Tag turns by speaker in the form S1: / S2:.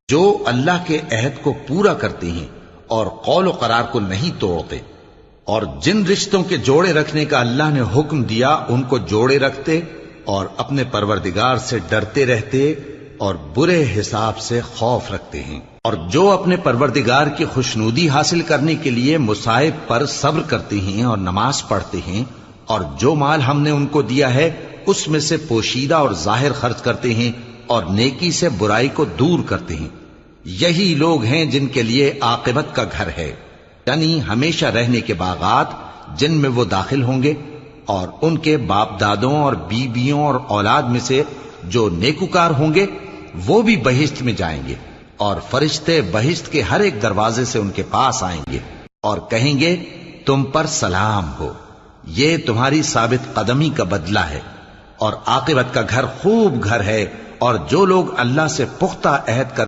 S1: جو اللہ کے عہد کو پورا کرتے ہیں اور قول و قرار کو نہیں توڑتے، اور جن رشتوں کے جوڑے رکھنے کا اللہ نے حکم دیا ان کو جوڑے رکھتے اور اپنے پروردگار سے ڈرتے رہتے اور برے حساب سے خوف رکھتے ہیں، اور جو اپنے پروردگار کی خوشنودی حاصل کرنے کے لیے مصائب پر صبر کرتے ہیں اور نماز پڑھتے ہیں، اور جو مال ہم نے ان کو دیا ہے اس میں سے پوشیدہ اور ظاہر خرچ کرتے ہیں اور نیکی سے برائی کو دور کرتے ہیں، یہی لوگ ہیں جن کے لیے عاقبت کا گھر ہے، یعنی ہمیشہ رہنے کے باغات جن میں وہ داخل ہوں گے، اور ان کے باپ دادوں اور بیویوں اور اولاد میں سے جو نیکوکار ہوں گے وہ بھی بہشت میں جائیں گے، اور فرشتے بہشت کے ہر ایک دروازے سے ان کے پاس آئیں گے اور کہیں گے تم پر سلام ہو، یہ تمہاری ثابت قدمی کا بدلہ ہے، اور عاقبت کا گھر خوب گھر ہے، اور جو لوگ اللہ سے پختہ عہد کر